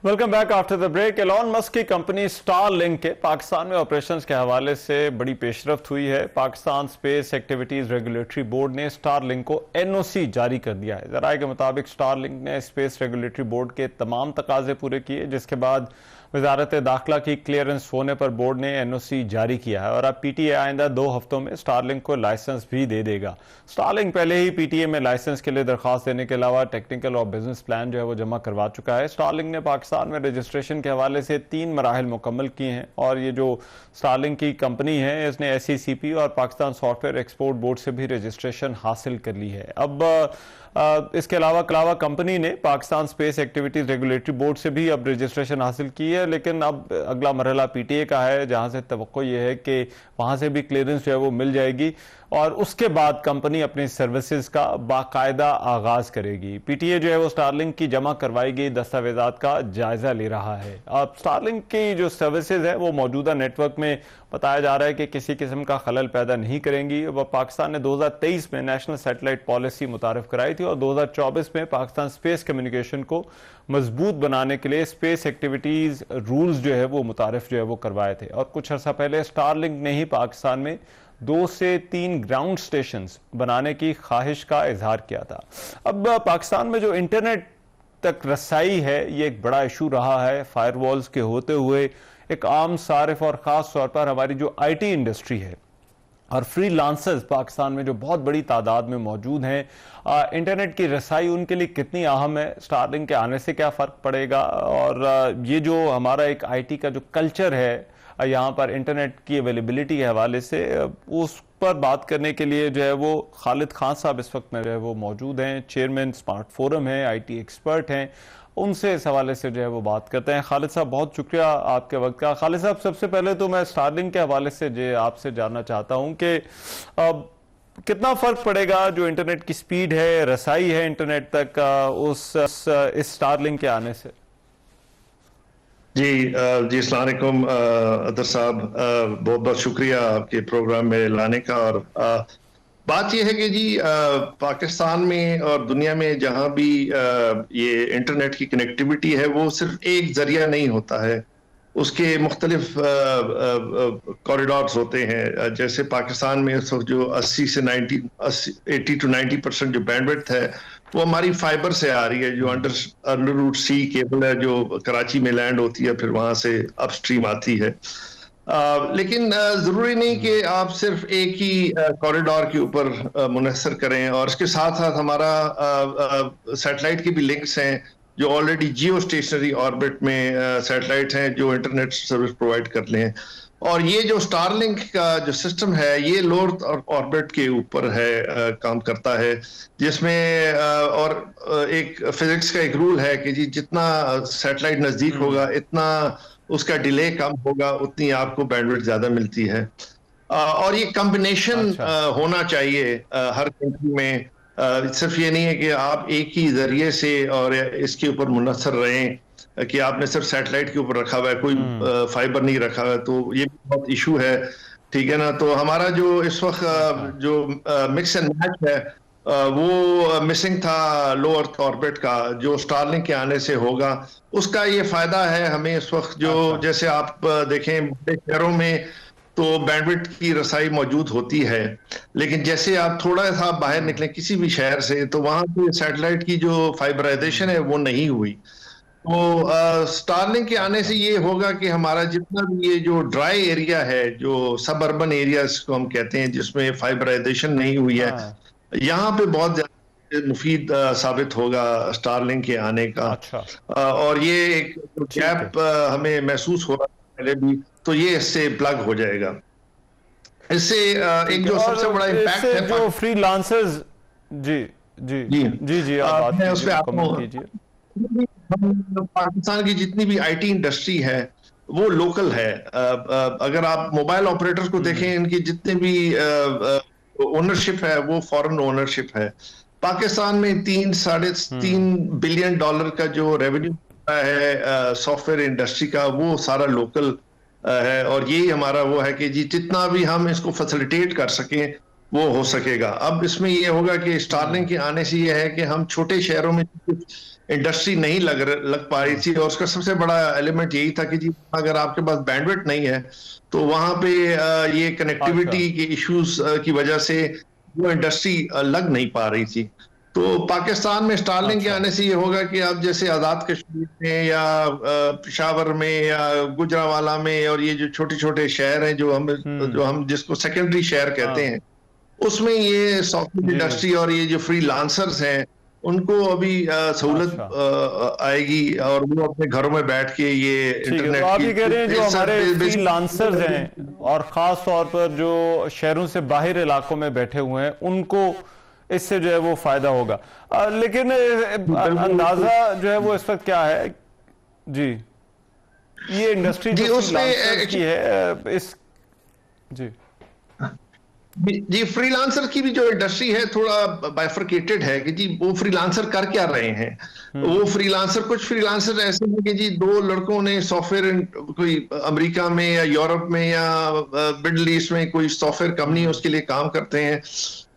Welcome back after the break. Elon Musk की कंपनी स्टारलिंक के पाकिस्तान में ऑपरेशंस के हवाले से बड़ी पेशरफ्त हुई है। Pakistan space activities regulatory board ने स्टारलिंक को NOC जारी कर दिया है। जराये के मुताबिक स्टारलिंक ने स्पेस रेगुलेटरी बोर्ड के तमाम तकाजे पूरे किए, जिसके बाद वजारत दाखिला की क्लियरेंस होने पर बोर्ड ने NOC जारी किया है और अब PTA आइंदा 2 हफ्तों में स्टारलिंक को लाइसेंस भी दे देगा। स्टारलिंक पहले ही PTA में लाइसेंस के लिए दरखास्त देने के अलावा टेक्निकल और बिजनेस प्लान जो है वो जमा करवा चुका है। स्टारलिंक ने पाकिस्तान में रजिस्ट्रेशन के हवाले से 3 मराहल मुकम्मल किए हैं और ये जो स्टारलिंक की कंपनी है इसने SECP और पाकिस्तान सॉफ्टवेयर एक्सपोर्ट बोर्ड से भी रजिस्ट्रेशन हासिल कर ली है। अब इसके अलावा कंपनी ने Pakistan space activities regulatory board से भी अब रजिस्ट्रेशन हासिल की है, लेकिन अब अगला मरहला PTA का है, जहां से तवक्को ये है कि वहां से भी क्लियरेंस जो है वो मिल जाएगी और उसके बाद कंपनी अपनी सर्विसेज का बाकायदा आगाज करेगी। PTA जो है वो स्टारलिंक की जमा करवाई गई दस्तावेजात का जायजा ले रहा है। अब स्टारलिंक की जो सर्विसेज है वो मौजूदा नेटवर्क में बताया जा रहा है कि किसी किस्म का खलल पैदा नहीं करेंगी। वह पाकिस्तान ने 2023 में नेशनल सैटेलाइट पॉलिसी मुतारिफ कराई थी और 2024 में पाकिस्तान स्पेस कम्युनिकेशन को मजबूत बनाने के लिए स्पेस एक्टिविटीज रूल्स जो है वो मुतारिफ जो है वो करवाए थे। और कुछ अर्सा पहले स्टारलिंक ने ही पाकिस्तान में 2 से 3 ग्राउंड स्टेशंस बनाने की ख्वाहिश का इजहार किया था। अब पाकिस्तान में जो इंटरनेट तक रसाई है ये एक बड़ा इशू रहा है। फायरवॉल्स के होते हुए एक आम सारिफ और ख़ास तौर पर हमारी जो IT इंडस्ट्री है और फ्रीलांसर्स पाकिस्तान में जो बहुत बड़ी तादाद में मौजूद हैं, इंटरनेट की रसाई उनके लिए कितनी अहम है, स्टारलिंक के आने से क्या फ़र्क पड़ेगा, और ये जो हमारा एक IT का जो कल्चर है यहाँ पर इंटरनेट की अवेलेबिलिटी के हवाले से, उस पर बात करने के लिए जो है वो खालिद खान साहब इस वक्त में जो है वो मौजूद हैं, चेयरमैन स्मार्ट फोरम हैं, IT एक्सपर्ट हैं। उनसे इस हवाले से जो है वो बात करते हैं। खालिद साहब बहुत शुक्रिया आपके वक्त का। खालिद साहब सबसे पहले तो मैं स्टारलिंक के हवाले से जो आपसे जानना चाहता हूं कि कितना फ़र्क पड़ेगा जो इंटरनेट की स्पीड है, रसाई है इंटरनेट तक, इस स्टारलिंक के आने से। जी अस्सलाम वालेकुम अदर साहब, बहुत बहुत शुक्रिया आपके प्रोग्राम में लाने का। और बात यह है कि जी पाकिस्तान में और दुनिया में जहां भी ये इंटरनेट की कनेक्टिविटी है वो सिर्फ एक जरिया नहीं होता है, उसके मुख्तलिफ कॉरिडोर्स होते हैं। जैसे पाकिस्तान में इस वक्त जो 80 से 80 to 90% जो बैंडविड्थ है वो हमारी फाइबर से आ रही है, जो अंडर रूट सी केबल है जो कराची में लैंड होती है, फिर वहां से अपस्ट्रीम आती है। लेकिन जरूरी नहीं कि आप सिर्फ एक ही कॉरिडोर के ऊपर मुनहसर करें, और इसके साथ साथ हमारा सैटेलाइट के भी लिंक्स हैं जो ऑलरेडी जियो स्टेशनरी ऑर्बिट में सैटेलाइट हैं जो इंटरनेट सर्विस प्रोवाइड कर लें। और ये जो स्टारलिंक का जो सिस्टम है ये लो ऑर्बिट के ऊपर है, काम करता है, जिसमें और एक फिजिक्स का एक रूल है कि जी जितना सैटेलाइट नजदीक होगा इतना उसका डिले कम होगा, उतनी आपको बैंडविड्थ ज्यादा मिलती है। और ये कॉम्बिनेशन होना चाहिए हर कंट्री में, सिर्फ ये नहीं है कि आप एक ही जरिए से और इसके ऊपर मुनहसर रहें कि आपने सिर्फ सैटेलाइट के ऊपर रखा हुआ है, कोई फाइबर नहीं रखा हुआ है, तो ये बहुत इशू है। ठीक है ना। तो हमारा जो इस वक्त जो मिक्स एंड मैच है वो मिसिंग था लो अर्थ ऑर्बिट का, जो स्टारलिंक के आने से होगा उसका ये फायदा है हमें इस वक्त। जो जैसे आप देखें बड़े शहरों में तो बैंडविड्थ की रसाई मौजूद होती है, लेकिन जैसे आप थोड़ा सा बाहर निकलें किसी भी शहर से तो वहां पे सैटेलाइट की जो फाइबराइजेशन है वो नहीं हुई। तो स्टारलिंक के आने से ये होगा कि हमारा जितना भी ये जो ड्राई एरिया है, जो सब अर्बन एरियाज को हम कहते हैं जिसमें फाइबराइजेशन नहीं हुई है, यहाँ पे बहुत ज्यादा मुफीद साबित होगा स्टारलिंक के आने का। और ये एक गैप हमें महसूस हो रहा है पहले भी, तो ये इससे प्लग हो जाएगा। इससे एक जो सबसे बड़ा इम्पैक्ट है जो फ्रीलांसर्स, जी जी जी जी जी आप मैं उस पर कमेंट कीजिए। पाकिस्तान की जितनी भी आईटी इंडस्ट्री है वो लोकल है। अगर आप मोबाइल ऑपरेटर्स को देखें, इनकी जितने भी ओनरशिप है वो फॉरेन ओनरशिप है। पाकिस्तान में 3-3.5 बिलियन डॉलर का जो रेवेन्यू है सॉफ्टवेयर इंडस्ट्री का, वो सारा लोकल है। और यही हमारा वो है कि जी जितना भी हम इसको फैसिलिटेट कर सकें वो हो सकेगा। अब इसमें ये होगा कि स्टारलिंक के आने से ये है कि हम छोटे शहरों में इंडस्ट्री नहीं लग पा रही थी, और उसका सबसे बड़ा एलिमेंट यही था कि जी अगर आपके पास बैंडविड्थ नहीं है तो वहां पे ये कनेक्टिविटी के इश्यूज की वजह से वो इंडस्ट्री लग नहीं पा रही थी। तो पाकिस्तान में स्टारलिंक के आने से ये होगा कि आप जैसे आज़ाद कश्मीर में या पेशावर में या गुजरावाला में, और ये जो छोटे छोटे शहर हैं जो हम जिसको सेकेंडरी शहर कहते हैं, उसमें ये सॉफ्टवेयर इंडस्ट्री और ये जो फ्रीलांसर्स हैं उनको अभी सहूलत आएगी और वो अपने घरों में बैठ के ये इंटरनेट तो आप ये कह रहे हैं जो हमारे फ्रीलांसर्स हैं और खास तौर पर जो शहरों से बाहर इलाकों में बैठे हुए हैं उनको इससे जो है वो फायदा होगा। लेकिन अंदाजा जो है वो इस वक्त क्या है जी, ये इंडस्ट्री जो फ्रीलांसर्स की है इस जी फ्रीलांसर की भी जो इंडस्ट्री है थोड़ा बाइफरकेटेड है कि जी वो फ्रीलांसर कर क्या रहे हैं। वो फ्रीलांसर, कुछ फ्रीलांसर ऐसे हैं कि जी दो लड़कों ने सॉफ्टवेयर, कोई अमेरिका में या यूरोप में या मिडिल ईस्ट में कोई सॉफ्टवेयर कंपनी उसके लिए काम करते हैं,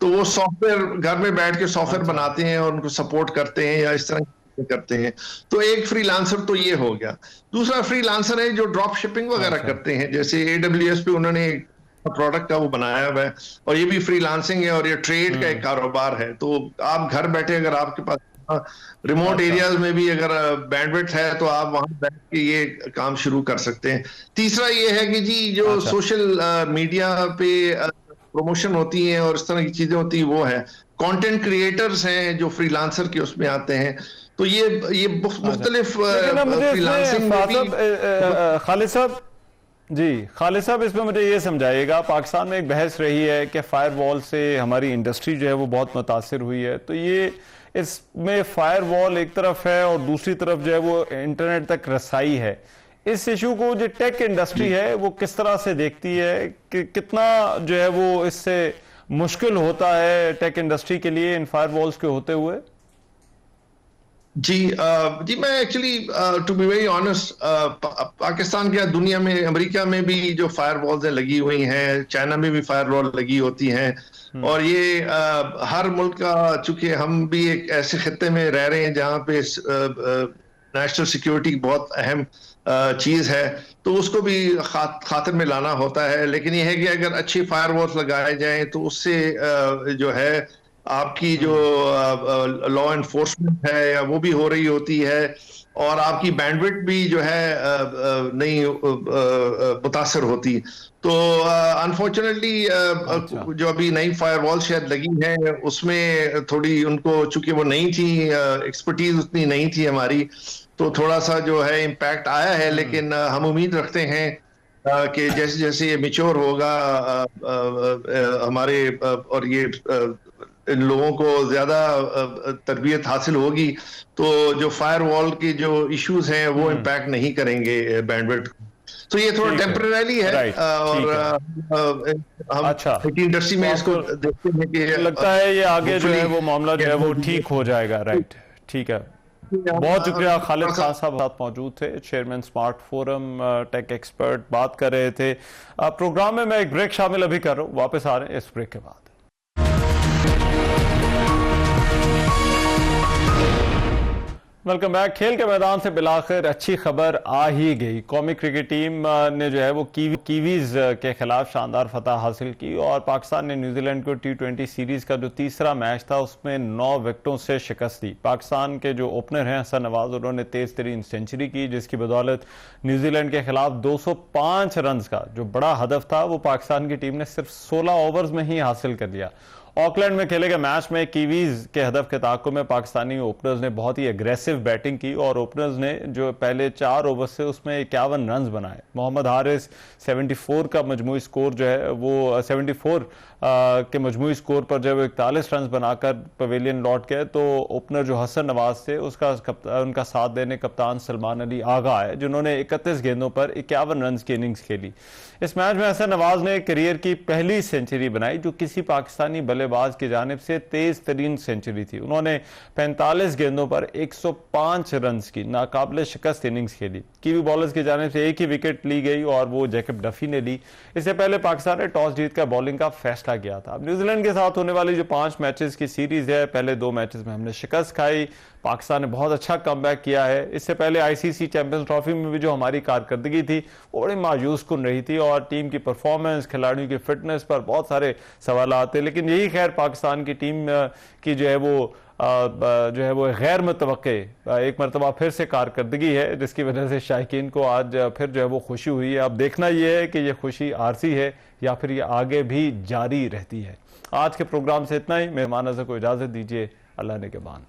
तो वो सॉफ्टवेयर घर में बैठ के सॉफ्टवेयर बनाते हैं और उनको सपोर्ट करते हैं या इस तरह करते हैं। तो एक फ्रीलांसर तो ये हो गया। दूसरा फ्रीलांसर है जो ड्रॉप शिपिंग वगैरह करते हैं, जैसे AWS पे उन्होंने प्रोडक्ट का वो बनाया हुआ है, और ये भी फ्रीलांसिंग है और ये ट्रेड का एक कारोबार है। तो आप घर बैठे अगर आपके पास रिमोट एरियाज में भी अगर बैंडविड्थ है तो आप वहां बैठ के ये काम शुरू कर सकते हैं। तीसरा ये है कि जी जो सोशल मीडिया पे प्रमोशन होती है और इस तरह की चीजें होती है, वो है कंटेंट क्रिएटर्स हैं जो फ्रीलांसर के उसमें आते हैं। तो ये मुख्तलिफ फ्रीलांसिंग खालिद साहब खालिद साहब इसमें मुझे ये समझाइएगा, पाकिस्तान में एक बहस रही है कि फायरवॉल से हमारी इंडस्ट्री जो है वो बहुत मुतासिर हुई है, तो ये इसमें फायरवॉल एक तरफ है और दूसरी तरफ जो है वो इंटरनेट तक रसाई है। इस इशू को जो टेक इंडस्ट्री है वो किस तरह से देखती है कि कितना जो है वो इससे मुश्किल होता है टेक इंडस्ट्री के लिए इन फायरवॉल्स के होते हुए? जी मैं actually to be very honest, Pakistan के दुनिया में अमेरिका में भी जो फायरवॉल्स लगी हुई हैं, चाइना में भी फायरवॉल लगी होती हैं, और ये हर मुल्क का, चूंकि हम भी एक ऐसे खत्ते में रह रहे हैं जहाँ पे नेशनल सिक्योरिटी बहुत अहम चीज है, तो उसको भी खातिर में लाना होता है। लेकिन ये है कि अगर अच्छी फायरवॉल्स लगाए जाएं तो उससे जो है आपकी जो लॉ एनफोर्समेंट है या वो भी हो रही होती है, और आपकी बैंडविड्थ भी जो है नहीं मुतासर होती। तो अनफॉर्चुनेटली जो अभी नई फायरवॉल शायद लगी है उसमें थोड़ी उनको, चूंकि वो नहीं थी, एक्सपर्टीज उतनी नहीं थी हमारी, तो थोड़ा सा जो है इम्पैक्ट आया है। लेकिन हम उम्मीद रखते हैं कि जैसे जैसे ये मैच्योर होगा हमारे, और ये इन लोगों को ज्यादा तरबियत हासिल होगी, तो जो फायरवॉल के जो इश्यूज हैं वो इम्पैक्ट नहीं करेंगे बैंडविड्थ। तो ये थोड़ा ठीक है। टेम्परेरी है। राइट, और ठीक हम अच्छा। इंडस्ट्री में तो इसको आपको देखते हैं कि लगता है ये आगे जो है वो मामला जो है वो hopefully ठीक हो जाएगा। राइट, ठीक है। बहुत शुक्रिया। खालिद खान साहब साथ मौजूद थे, chairman smart forum, tech expert, बात कर रहे थे। प्रोग्राम में मैं एक ब्रेक शामिल अभी कर रहा हूँ, वापस आ रहे हैं इस ब्रेक के बाद। Welcome back. खेल के मैदान से बिलाखिर अच्छी खबर आ ही गई। कौमी क्रिकेट टीम ने जो है वो कीवीज के खिलाफ शानदार फतह हासिल की और पाकिस्तान ने न्यूजीलैंड को T20 सीरीज का जो तीसरा मैच था उसमें 9 विकेटों से शिकस्त दी। पाकिस्तान के जो ओपनर हैं हसन नवाज, उन्होंने तेज तरीन सेंचुरी की, जिसकी बदौलत न्यूजीलैंड के खिलाफ 205 रन का जो बड़ा हदफ था वो पाकिस्तान की टीम ने सिर्फ 16 ओवर्स में ही हासिल कर लिया। ऑकलैंड में खेले गए मैच में कीवीज के हदफ के ताक़ुब में पाकिस्तानी ओपनर्स ने बहुत ही एग्रेसिव बैटिंग की और ओपनर्स ने जो पहले 4 ओवर से उसमें 51 रन बनाए। मोहम्मद हारिस 74 का मजमूई स्कोर जो है वो 74 के मजमूई स्कोर पर जब 41 रन बनाकर पवेलियन लौट गए तो ओपनर जो हसन नवाज थे उनका साथ देने कप्तान सलमान अली आगा आए, जिन्होंने 31 गेंदों पर 51 रन की इनिंग्स खेली। इस मैच में हसन नवाज ने करियर की पहली सेंचुरी बनाई जो किसी पाकिस्तानी बल्लेबाज की जानिब से तेज तरीन सेंचुरी थी। उन्होंने 45 गेंदों पर 105 रन की नाकाबिले शिकस्त इनिंग्स खेली। कीवी बॉलर्स की जानिब से एक ही विकेट ली गई और वो जैकब डफी ने ली। इससे पहले पाकिस्तान ने टॉस जीतकर बॉलिंग का फैसला किया था। न्यूजीलैंड के साथ होने वाली जो 5 मैचेस की सीरीज है, पहले 2 मैचेस में हमने शिकस्त खाई। पाकिस्तान ने बहुत अच्छा कमबैक किया है। इससे पहले आईसीसी चैंपियंस ट्रॉफी में भी जो हमारी कारकर्दगी थी वो बड़ी मायूस कुन रही थी और टीम की परफॉर्मेंस, खिलाड़ियों की फिटनेस पर बहुत सारे सवाल आते। लेकिन यही खैर पाकिस्तान की टीम की जो है वो गैर मुतवक्के एक मरतबा फिर से कारकर्दगी है, जिसकी वजह से शायकीन को आज फिर जो है वो खुशी हुई है। अब देखना यह है कि ये खुशी आरसी है या फिर ये आगे भी जारी रहती है। आज के प्रोग्राम से इतना ही। मेहमान से को इजाज़त दीजिए। अल्लाह ने के बान।